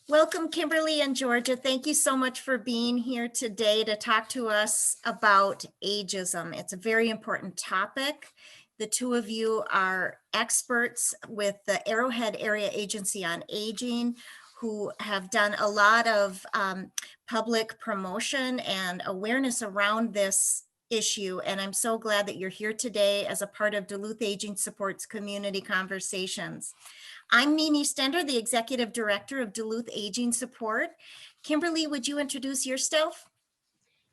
Welcome, Kimberly and Georgia. Thank you so much for being here today to talk to us about ageism. It's a very important topic. The two of you are experts with the Arrowhead Area Agency on Aging, who have done a lot of public promotion and awareness around this issue. And I'm so glad that you're here today as a part of Duluth Aging Support's community conversations. I'm Mimi Stender, the Executive Director of Duluth Aging Support. Kimberly, would you introduce yourself?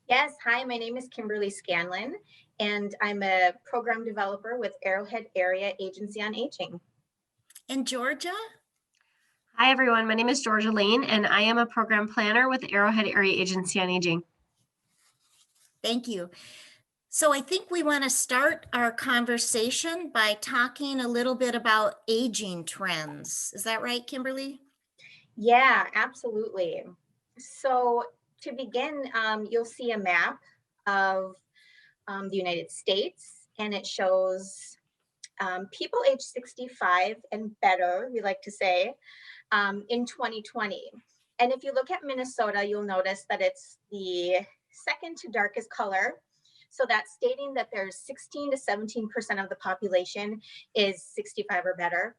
Yes, hi, my name is Kimberly Scanlon, and I'm a program developer with Arrowhead Area Agency on Aging. And Georgia? Hi, everyone. My name is Georgia Lane, and I am a program planner with Arrowhead Area Agency on Aging. Thank you. So I think we want to start our conversation by talking a little bit about aging trends. Is that right, Kimberly? Yeah, absolutely. So to begin, you'll see a map of the United States, and it shows people age 65 and better, we like to say, in 2020. And if you look at Minnesota, you'll notice that it's the second to darkest color. So that's stating that there's 16 to 17% of the population is 65 or better.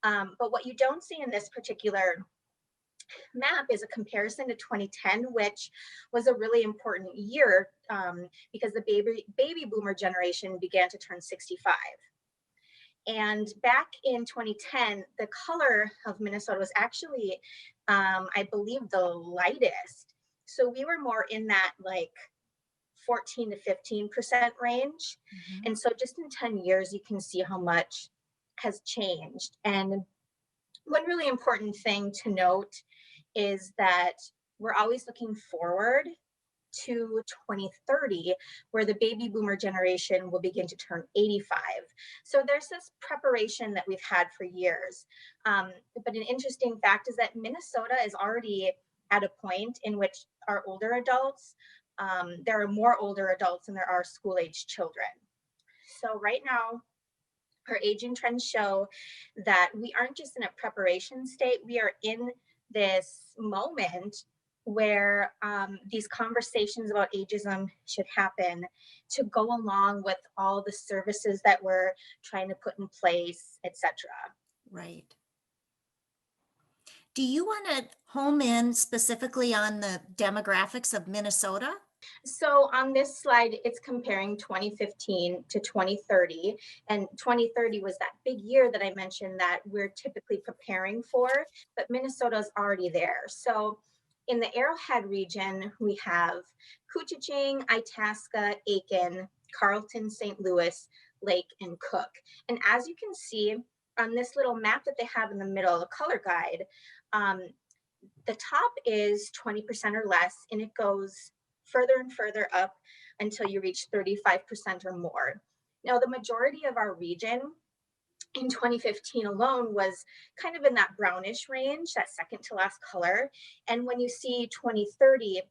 But what you don't see in this particular map is a comparison to 2010, which was a really important year because the baby boomer generation began to turn 65. And back in 2010, the color of Minnesota was actually, I believe, the lightest. So we were more in that like 14 to 15% range. Mm-hmm. And so just in 10 years, you can see how much has changed. And one really important thing to note is that we're always looking forward to 2030, where the baby boomer generation will begin to turn 85. So there's this preparation that we've had for years. But an interesting fact is that Minnesota is already at a point in which our older adults, there are more older adults than there are school-age children. So right now, our aging trends show that we aren't just in a preparation state, we are in this moment where these conversations about ageism should happen to go along with all the services that we're trying to put in place, etc. Right. Do you want to home in specifically on the demographics of Minnesota? So on this slide, it's comparing 2015 to 2030. And 2030 was that big year that I mentioned that we're typically preparing for, but Minnesota's already there. So in the Arrowhead region, we have Coochin, Itasca, Aiken, Carlton, St. Louis, Lake, and Cook. And as you can see on this little map that they have in the middle, a color guide, the top is 20% or less, and it goes further and further up until you reach 35% or more. Now, the majority of our region in 2015 alone was kind of in that brownish range, that second to last color. And when you see 2030,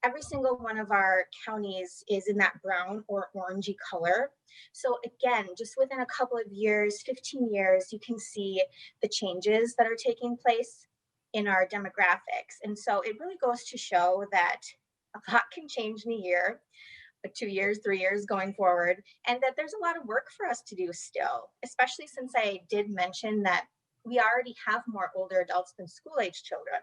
every single one of our counties is in that brown or orangey color. So again, just within a couple of years, 15 years, you can see the changes that are taking place in our demographics. And so it really goes to show that a lot can change in a year, 2 years, 3 years going forward, and that there's a lot of work for us to do still, especially since I did mention that we already have more older adults than school-age children.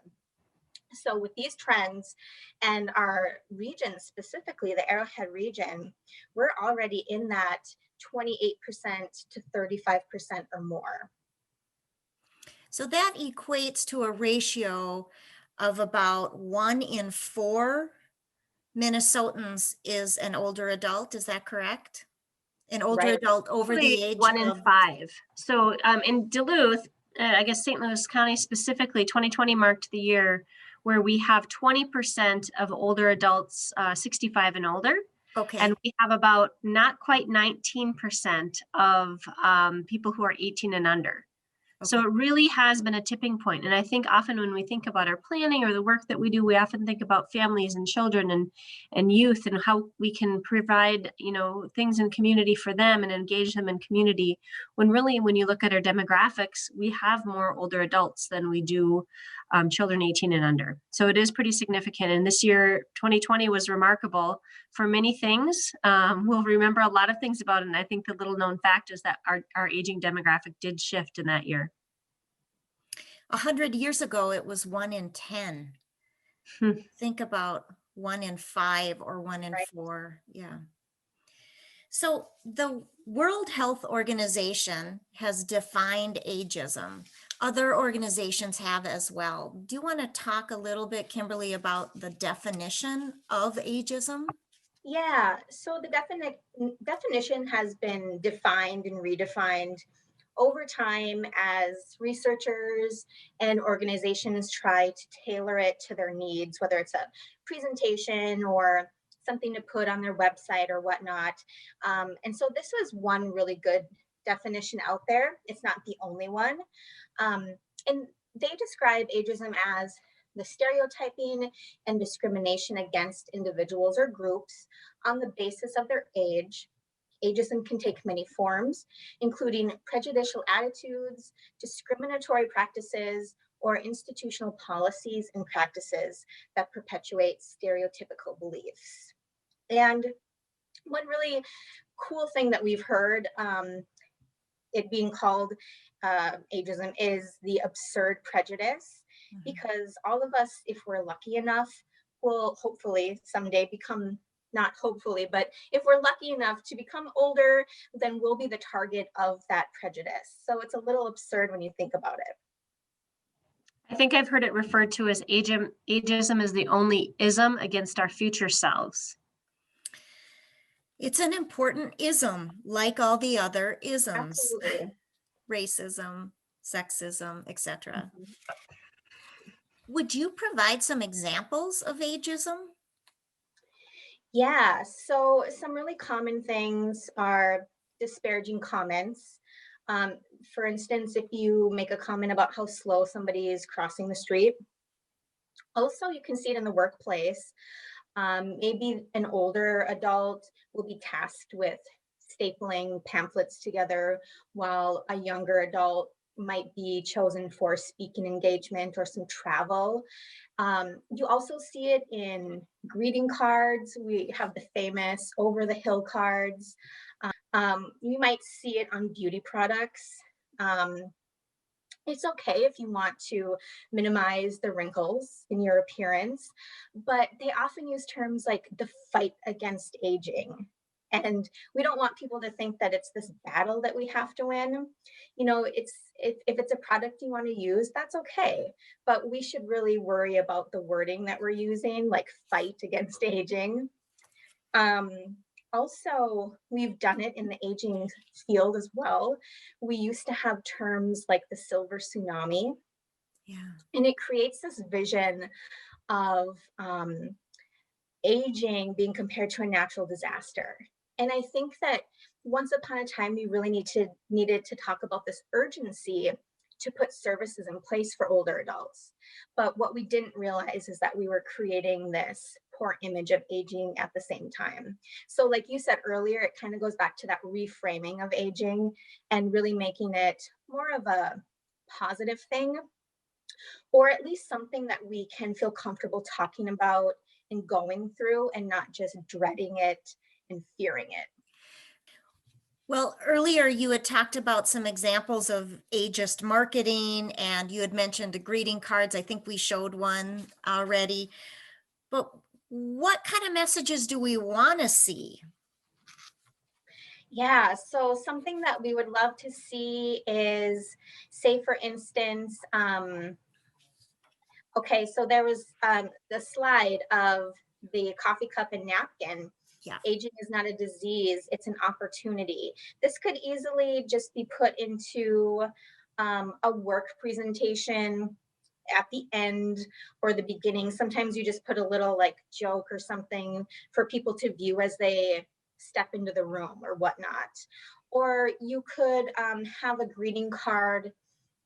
So with these trends and our region specifically, the Arrowhead region, we're already in that 28% to 35% or more. So that equates to a ratio of about 1 in 4 Minnesotans is an older adult. Is that correct? An older adult over the age 1 in 5. So in Duluth, I guess St. Louis County specifically, 2020 marked the year where we have 20% of older adults 65 and older. Okay. And we have about not quite 19% of people who are 18 and under. So Okay. it really has been a tipping point. And I think often when we think about our planning or the work that we do, we often think about families and children and youth and how we can provide, things in community for them and engage them in community. When really, when you look at our demographics, we have more older adults than we do children 18 and under. So it is pretty significant. And this year, 2020 was remarkable for many things. We'll remember a lot of things about it. And I think the little known fact is that our aging demographic did shift in that year. 100 years ago, it was 1 in 10. Think about 1 in 5 or 1 in Right. 4. Yeah. So the World Health Organization has defined ageism. Other organizations have as well. Do you want to talk a little bit, Kimberly, about the definition of ageism? Yeah, so the definition has been defined and redefined over time as researchers and organizations try to tailor it to their needs, whether it's a presentation or something to put on their website or whatnot. And so this was one really good definition out there. It's not the only one. And they describe ageism as the stereotyping and discrimination against individuals or groups on the basis of their age. Ageism can take many forms, including prejudicial attitudes, discriminatory practices, or institutional policies and practices that perpetuate stereotypical beliefs. And one really cool thing that we've heard, it being called ageism, is the absurd prejudice, because all of us, if we're lucky enough, will hopefully someday become, not hopefully, but if we're lucky enough to become older, then we'll be the target of that prejudice. So it's a little absurd when you think about it. I think I've heard it referred to as ageism is the only ism against our future selves. It's an important ism, like all the other isms. Absolutely. Racism, sexism, etc. Would you provide some examples of ageism? Yeah, so some really common things are disparaging comments. For instance, if you make a comment about how slow somebody is crossing the street. Also, you can see it in the workplace. Maybe an older adult will be tasked with stapling pamphlets together, while a younger adult might be chosen for speaking engagement or some travel. You also see it in greeting cards. We have the famous over the hill cards. You might see it on beauty products. It's okay if you want to minimize the wrinkles in your appearance, but they often use terms like the fight against aging. And we don't want people to think that it's this battle that we have to win. If it's a product you want to use, that's okay. But we should really worry about the wording that we're using, like fight against aging. Also, we've done it in the aging field as well. We used to have terms like the silver tsunami. Yeah. And it creates this vision of aging being compared to a natural disaster. And I think that once upon a time, we really needed to talk about this urgency to put services in place for older adults. But what we didn't realize is that we were creating this poor image of aging at the same time. So like you said earlier, it kind of goes back to that reframing of aging and really making it more of a positive thing, or at least something that we can feel comfortable talking about and going through, and not just dreading it and fearing it. Well, earlier you had talked about some examples of ageist marketing, and you had mentioned the greeting cards. I think we showed one already. But what kind of messages do we want to see? Yeah, so something that we would love to see is, say, for instance, okay, so there was the slide of the coffee cup and napkin. Yeah. Aging is not a disease, it's an opportunity. This could easily just be put into a work presentation at the end or the beginning. Sometimes you just put a little like joke or something for people to view as they step into the room or whatnot. Or you could have a greeting card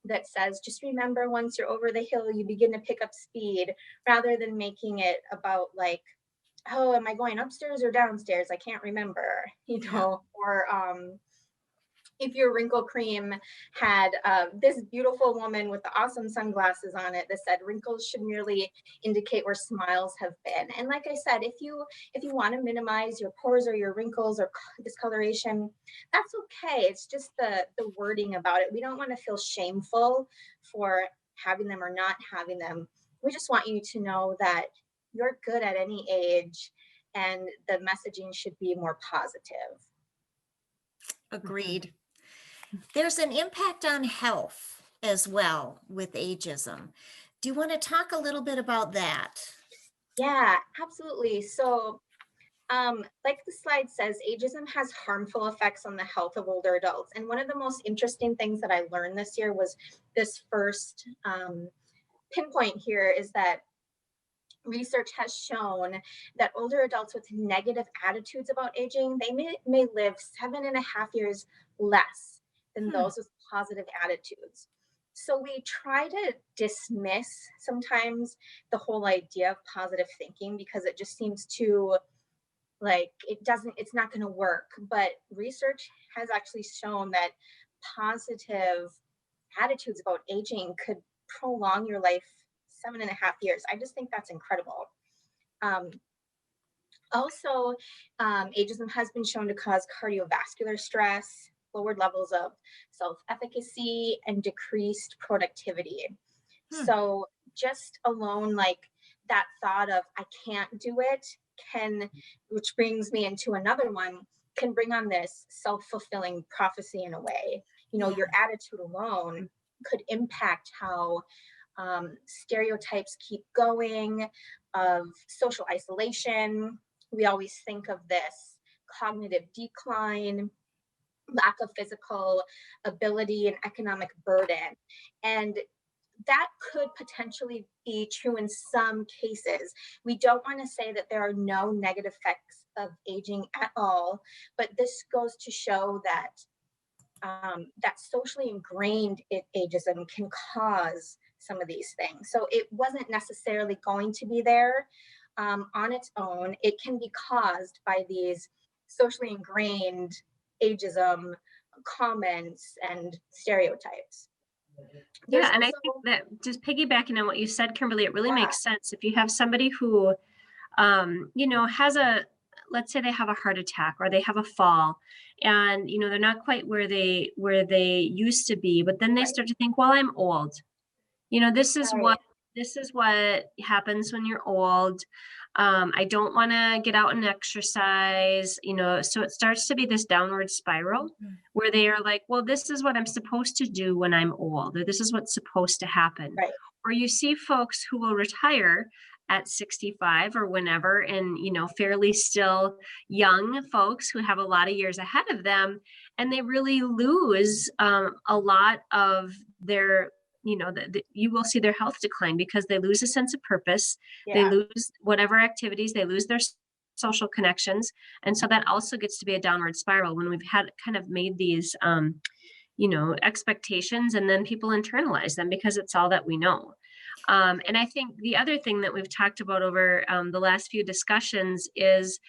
that says, just remember, once you're over the hill, you begin to pick up speed, rather than making it about like, oh, am I going upstairs or downstairs? I can't remember, Yeah. or if your wrinkle cream had this beautiful woman with the awesome sunglasses on it that said wrinkles should merely indicate where smiles have been. And like I said, if you want to minimize your pores or your wrinkles or discoloration, that's okay. It's just the wording about it. We don't want to feel shameful for having them or not having them. We just want you to know that you're good at any age, and the messaging should be more positive. Agreed. There's an impact on health as well with ageism. Do you want to talk a little bit about that? Yeah, absolutely. So, like the slide says, ageism has harmful effects on the health of older adults. And one of the most interesting things that I learned this year was this first pinpoint here is that research has shown that older adults with negative attitudes about aging, they may live 7.5 years less than those with positive attitudes. So we try to dismiss sometimes the whole idea of positive thinking because it just seems too like it's not going to work. But research has actually shown that positive attitudes about aging could prolong your life 7.5 years. I just think that's incredible. Um, also, ageism has been shown to cause cardiovascular stress, lowered levels of self-efficacy, and decreased productivity. So just alone, like that thought of I can't do it which brings me into another one, can bring on this self-fulfilling prophecy in a way. Your attitude alone could impact how stereotypes keep going, of social isolation. We always think of this cognitive decline, lack of physical ability, and economic burden. And that could potentially be true in some cases. We don't want to say that there are no negative effects of aging at all, but this goes to show that that socially ingrained ageism can cause some of these things. So it wasn't necessarily going to be there on its own. It can be caused by these socially ingrained ageism comments and stereotypes. There's Yeah, and I also, think that just piggybacking on what you said, Kimberly, it really yeah, makes sense. If you have somebody who, has let's say they have a heart attack or they have a fall, and they're not quite where they used to be, but then they right, start to think, well, I'm old. This is right, what happens when you're old. I don't want to get out and exercise, so it starts to be this downward spiral where they are like, well, this is what I'm supposed to do when I'm old, or this is what's supposed to happen. right, Or you see folks who will retire at 65 or whenever, and fairly still young folks who have a lot of years ahead of them, and they really lose a lot of their you will see their health decline because they lose a sense of purpose. They yeah, lose whatever activities, they lose their social connections. And so that also gets to be a downward spiral when we've had kind of made these, expectations, and then people internalize them because it's all that we know. And I think the other thing that we've talked about over the last few discussions is,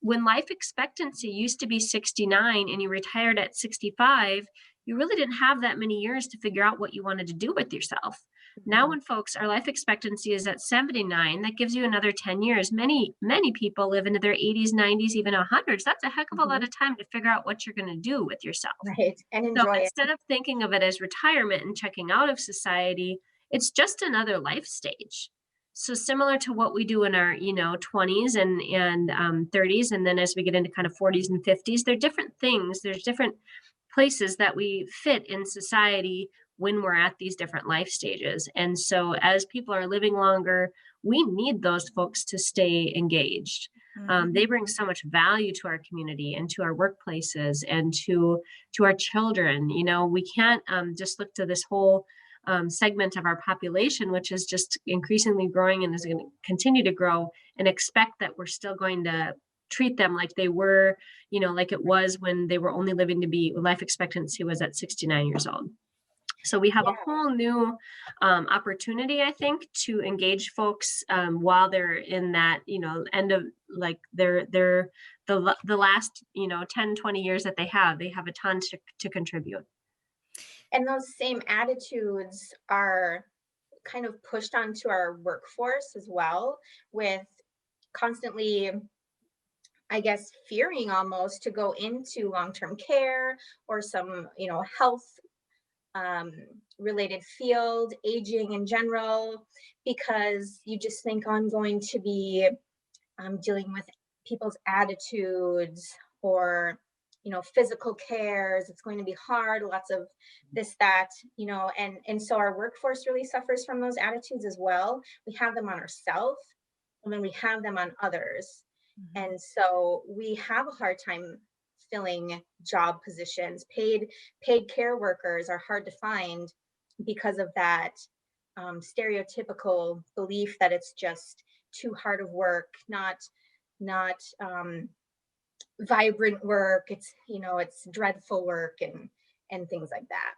when life expectancy used to be 69 and you retired at 65, you really didn't have that many years to figure out what you wanted to do with yourself. Now, when our life expectancy is at 79, that gives you another 10 years. Many people live into their 80s, 90s, even 100s. That's a heck of a lot of time to figure out what you're going to do with yourself. right, and So enjoy it. instead of thinking of it as retirement and checking out of society, it's just another life stage. So similar to what we do in our 20s and 30s, and then as we get into kind of 40s and 50s, they're different things. There's different places that we fit in society when we're at these different life stages. And so as people are living longer, we need those folks to stay engaged. They bring so much value to our community and to our workplaces and to our children. We can't just look to this whole segment of our population, which is just increasingly growing and is going to continue to grow, and expect that we're still going to treat them like they were, like it was when they were only living to be, life expectancy was at 69 years old. So we have a Yeah. whole new opportunity, I think, to engage folks while they're in that, end of like the last, 10, 20 years that they have a ton to contribute. And those same attitudes are kind of pushed onto our workforce as well, with constantly, I guess, fearing almost to go into long-term care or some, health um, related field, aging in general, because you just think, I'm going to be dealing with people's attitudes or physical cares. It's going to be hard, lots of this, that, and so our workforce really suffers from those attitudes as well. We have them on ourselves, and then we have them on others. And so we have a hard time filling job positions. Paid care workers are hard to find because of that stereotypical belief that it's just too hard of work, not vibrant work. It's dreadful work and things like that.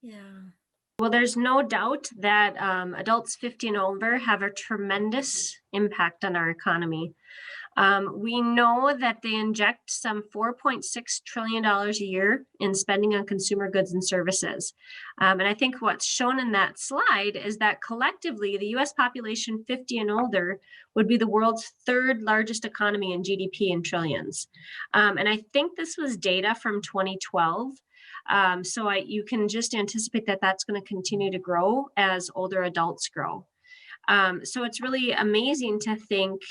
Yeah. Well, there's no doubt that adults 50 and older have a tremendous impact on our economy. We know that they inject some $4.6 trillion a year in spending on consumer goods and services. And I think what's shown in that slide is that collectively, the US population 50 and older would be the world's third largest economy in GDP in trillions. And I think this was data from 2012. So you can just anticipate that that's going to continue to grow as older adults grow. So it's really amazing to think,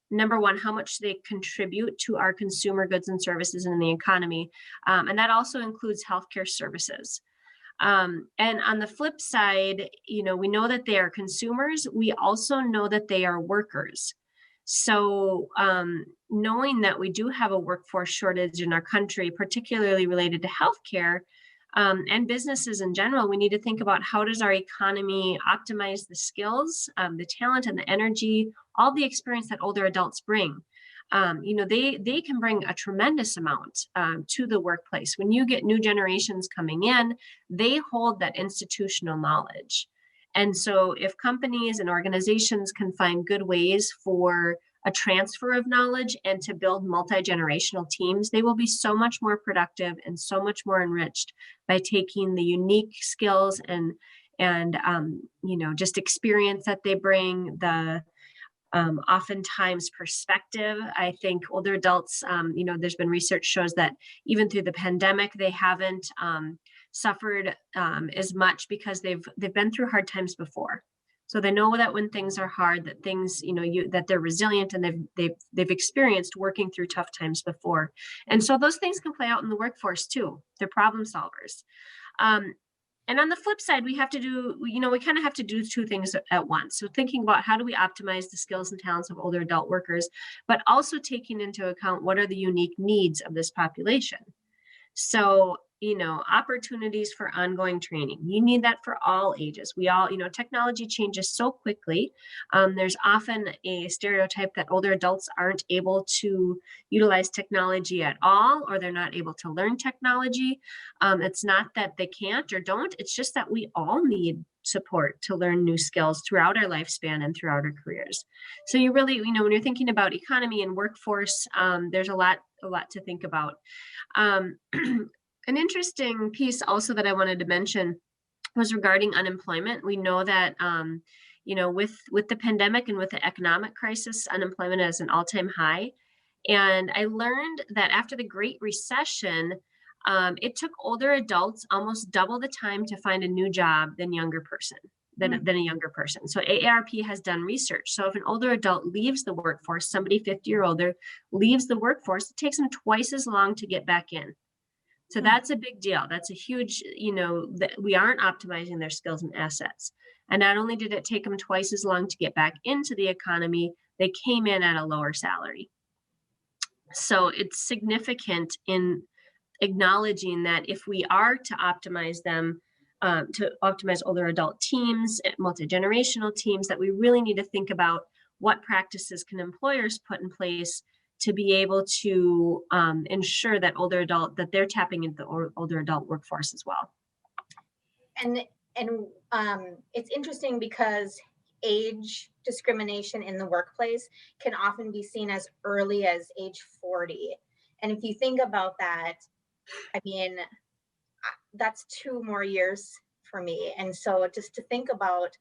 number one, how much they contribute to our consumer goods and services in the economy. And that also includes healthcare services. And on the flip side, we know that they are consumers. We also know that they are workers. So knowing that we do have a workforce shortage in our country, particularly related to healthcare, and businesses in general, we need to think about how does our economy optimize the skills, the talent and the energy, all the experience that older adults bring. They can bring a tremendous amount to the workplace. When you get new generations coming in, they hold that institutional knowledge. And so if companies and organizations can find good ways for a transfer of knowledge and to build multi-generational teams, they will be so much more productive and so much more enriched by taking the unique skills and just experience that they bring, the oftentimes perspective. I think older adults, there's been research shows that even through the pandemic, they haven't suffered as much because they've been through hard times before. So they know that when things are hard, that things, that they're resilient and they've experienced working through tough times before. And so those things can play out in the workforce too. They're problem solvers. And on the flip side, we kind of have to do two things at once. So thinking about how do we optimize the skills and talents of older adult workers, but also taking into account what are the unique needs of this population. So, opportunities for ongoing training. You need that for all ages. We all, technology changes so quickly. There's often a stereotype that older adults aren't able to utilize technology at all, or they're not able to learn technology. It's not that they can't or don't. It's just that we all need support to learn new skills throughout our lifespan and throughout our careers. So you really, when you're thinking about economy and workforce, there's a lot to think about. An interesting piece also that I wanted to mention was regarding unemployment. We know that, with the pandemic and with the economic crisis, unemployment is an all-time high. And I learned that after the Great Recession, it took older adults almost double the time to find a new job than a younger person. So AARP has done research. So if an older adult leaves the workforce, somebody 50 or older leaves the workforce, it takes them twice as long to get back in. So that's a big deal. That's a huge, that we aren't optimizing their skills and assets. And not only did it take them twice as long to get back into the economy, they came in at a lower salary. So it's significant in acknowledging that if we are to optimize them, to optimize older adult teams, multi-generational teams, that we really need to think about what practices can employers put in place to be able to ensure that that they're tapping into the older adult workforce as well. And it's interesting because age discrimination in the workplace can often be seen as early as age 40. And if you think about that, I mean, that's 2 more years for me. And so just to think about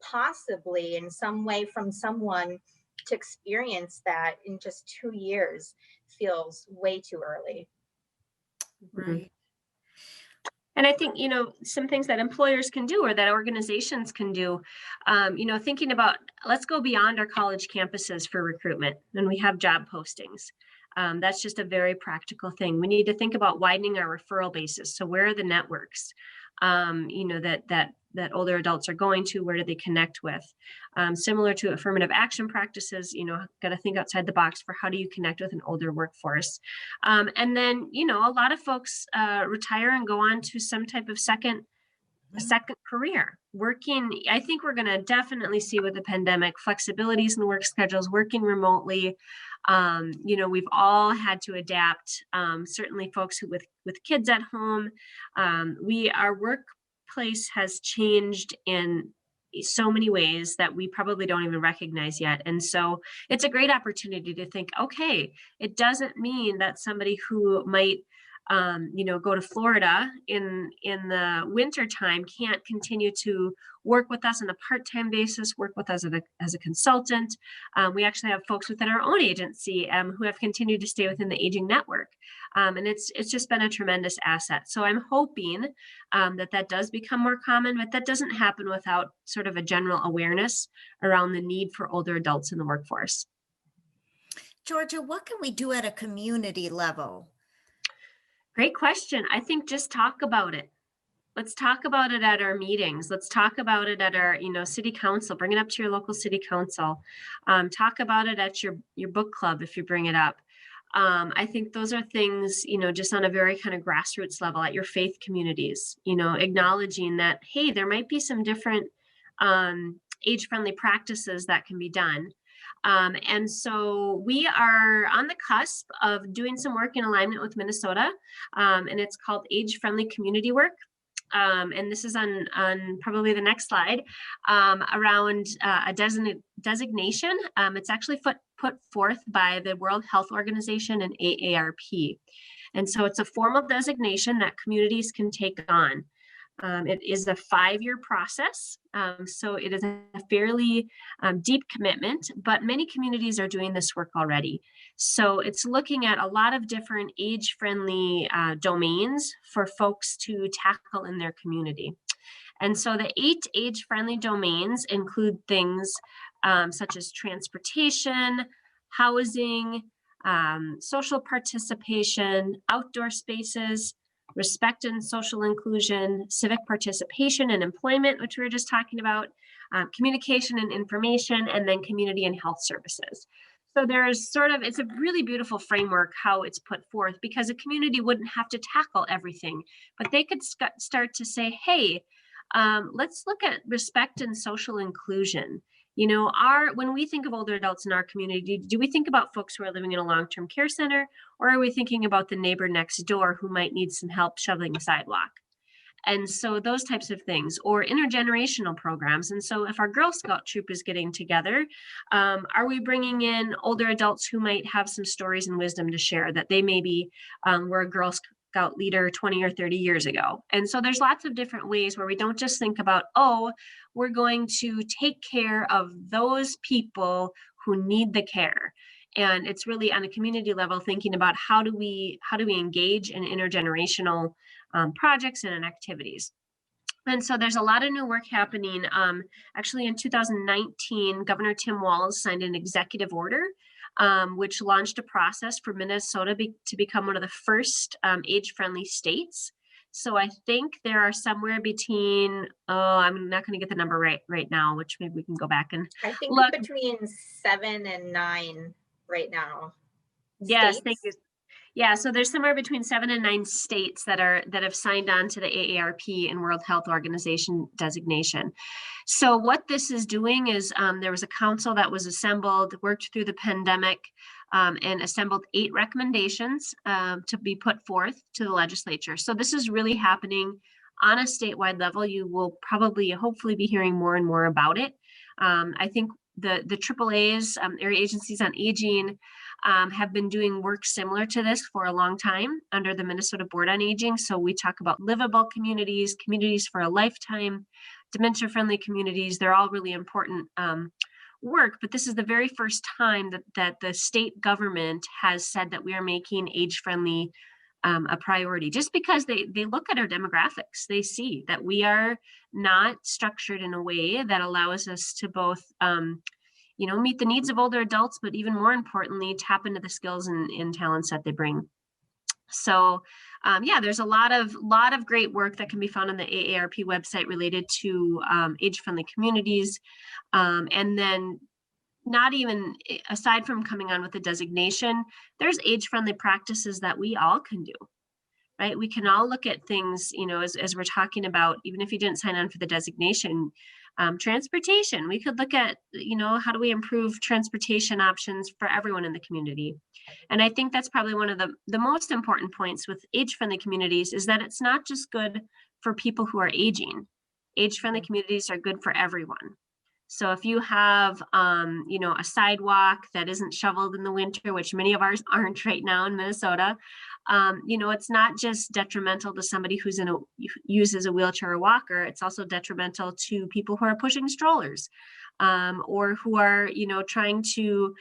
possibly in some way from someone to experience that in just 2 years feels way too early. Right. And I think, some things that employers can do or that organizations can do, thinking about, let's go beyond our college campuses for recruitment when we have job postings. That's just a very practical thing. We need to think about widening our referral basis. So where are the networks, that older adults are going to? Where do they connect with? Similar to affirmative action practices, got to think outside the box for how do you connect with an older workforce. And then, a lot of folks retire and go on to some type of second career working. I think we're going to definitely see with the pandemic flexibilities in work schedules, working remotely. We've all had to adapt. Certainly folks who with kids at home, our workplace has changed in so many ways that we probably don't even recognize yet. And so it's a great opportunity to think, okay, it doesn't mean that somebody who might go to Florida in the winter time can't continue to work with us on a part-time basis, work with us as a consultant. We actually have folks within our own agency who have continued to stay within the aging network. And it's just been a tremendous asset. So I'm hoping that does become more common, but that doesn't happen without sort of a general awareness around the need for older adults in the workforce. Georgia, what can we do at a community level? Great question. I think just talk about it. Let's talk about it at our meetings. Let's talk about it at our, city council. Bring it up to your local city council. Talk about it at your book club if you bring it up. I think those are things, just on a very kind of grassroots level at your faith communities, acknowledging that, hey, there might be some different age-friendly practices that can be done. And so we are on the cusp of doing some work in alignment with Minnesota, and it's called Age-Friendly Community Work. And this is on probably the next slide, around a designation. It's actually put forth by the World Health Organization and AARP. And so it's a formal designation that communities can take on. It is a 5-year process, so it is a fairly deep commitment, but many communities are doing this work already. So it's looking at a lot of different age-friendly domains for folks to tackle in their community. And so the 8 age-friendly domains include things such as transportation, housing, social participation, outdoor spaces, respect and social inclusion, civic participation and employment, which we were just talking about, communication and information, and then community and health services. So there's it's a really beautiful framework how it's put forth, because a community wouldn't have to tackle everything, but they could start to say, hey, let's look at respect and social inclusion. When we think of older adults in our community, do we think about folks who are living in a long-term care center, or are we thinking about the neighbor next door who might need some help shoveling a sidewalk? And so those types of things, or intergenerational programs. And so if our Girl Scout troop is getting together, are we bringing in older adults who might have some stories and wisdom to share that they maybe were a Girl Scout leader 20 or 30 years ago? And so there's lots of different ways where we don't just think about, we're going to take care of those people who need the care. And it's really on a community level, thinking about how do we engage in intergenerational projects and activities. And so there's a lot of new work happening. Actually, in 2019, Governor Tim Walz signed an executive order, which launched a process for Minnesota to become one of the first age-friendly states. So I think there are somewhere between, I'm not going to get the number right now, which maybe we can go back and I think look. Between 7 and 9 right now. Yes, States. thank you. Yeah, so there's somewhere between 7 and 9 states that have signed on to the AARP and World Health Organization designation. So what this is doing is there was a council that was assembled, worked through the pandemic, and assembled 8 recommendations to be put forth to the legislature. So this is really happening on a statewide level, you will probably, hopefully, be hearing more and more about it. I think the AAAs, area agencies on aging, have been doing work similar to this for a long time under the Minnesota Board on Aging. So we talk about livable communities, communities for a lifetime, dementia-friendly communities. They're all really important work, but this is the very first time that the state government has said that we are making age-friendly a priority, just because they look at our demographics. They see that we are not structured in a way that allows us to both meet the needs of older adults, but even more importantly, tap into the skills and talents that they bring. So yeah, there's a lot of great work that can be found on the AARP website related to age-friendly communities. And then, not even aside from coming on with a designation, there's age-friendly practices that we all can do, right? We can all look at things, as we're talking about, even if you didn't sign on for the designation, transportation. We could look at, how do we improve transportation options for everyone in the community? And I think that's probably one of the most important points with age-friendly communities, is that it's not just good for people who are aging. Age-friendly communities are good for everyone. So if you have, a sidewalk that isn't shoveled in the winter, which many of ours aren't right now in Minnesota, it's not just detrimental to somebody who's uses a wheelchair or walker. It's also detrimental to people who are pushing strollers, or who are, trying to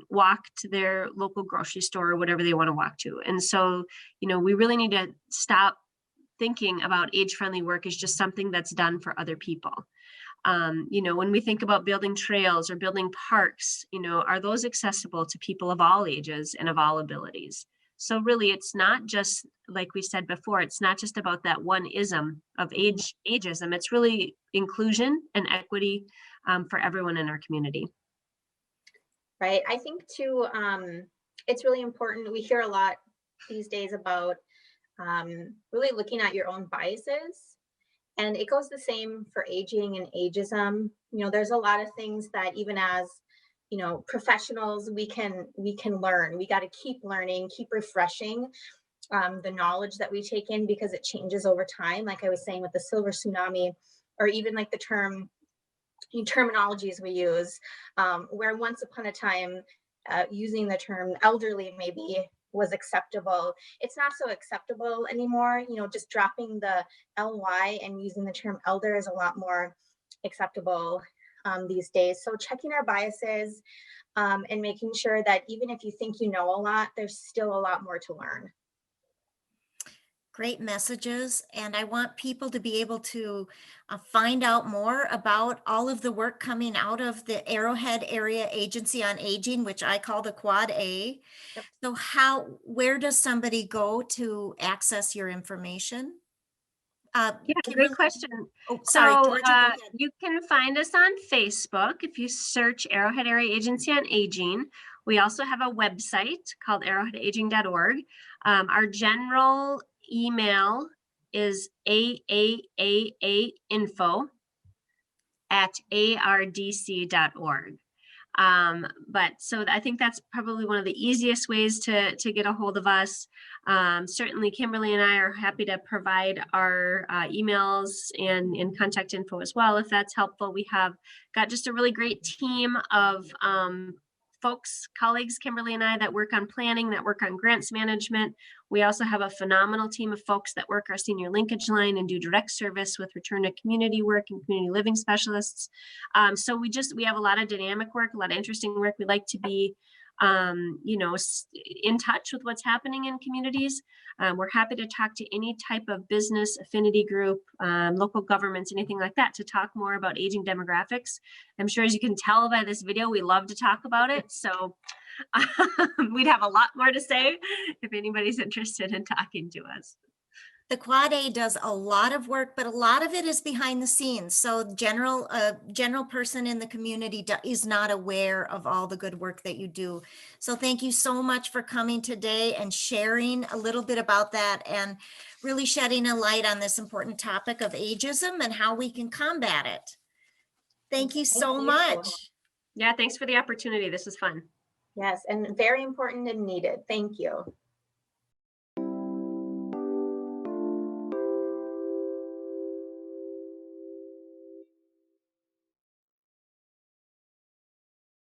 walk to their local grocery store or whatever they want to walk to. And so, we really need to stop thinking about age-friendly work as just something that's done for other people. When we think about building trails or building parks, are those accessible to people of all ages and of all abilities? So really, it's not just, like we said before, it's not just about that one ism of ageism. It's really inclusion and equity for everyone in our community. Right. I think too, it's really important. We hear a lot these days about really looking at your own biases. And it goes the same for aging and ageism. There's a lot of things that even as, professionals, we can learn. We got to keep learning, keep refreshing the knowledge that we take in, because it changes over time. Like I was saying with the silver tsunami, or even like the terminologies we use, where once upon a time, using the term elderly maybe was acceptable. It's not so acceptable anymore. Just dropping the ly and using the term elder is a lot more acceptable these days. So checking our biases and making sure that even if you think you know a lot, there's still a lot more to learn. Great messages. And I want people to be able to find out more about all of the work coming out of the Arrowhead Area Agency on Aging, which I call the Quad A. Yep. So where does somebody go to access your information? Yeah, Kimberly? great question. Oh, sorry, So Georgia, go ahead. you can find us on Facebook if you search Arrowhead Area Agency on Aging. We also have a website called arrowheadaging.org. Our general email is aaainfo@ardc.org. But so I think that's probably one of the easiest ways to get a hold of us. Certainly Kimberly and I are happy to provide our emails and contact info as well, if that's helpful. We have got just a really great team of folks, colleagues, Kimberly and I, that work on planning, that work on grants management. We also have a phenomenal team of folks that work our senior linkage line and do direct service with return to community work and community living specialists. So we have a lot of dynamic work, a lot of interesting work. We like to be in touch with what's happening in communities. We're happy to talk to any type of business, affinity group, local governments, anything like that, to talk more about aging demographics. I'm sure, as you can tell by this video, we love to talk about it. So we'd have a lot more to say if anybody's interested in talking to us. The Quad A does a lot of work, but a lot of it is behind the scenes. So general person in the community is not aware of all the good work that you do. So thank you so much for coming today and sharing a little bit about that, and really shedding a light on this important topic of ageism and how we can combat it. Thank you so much. Yeah, thanks for the opportunity. This was fun. Yes, and very important and needed. Thank you.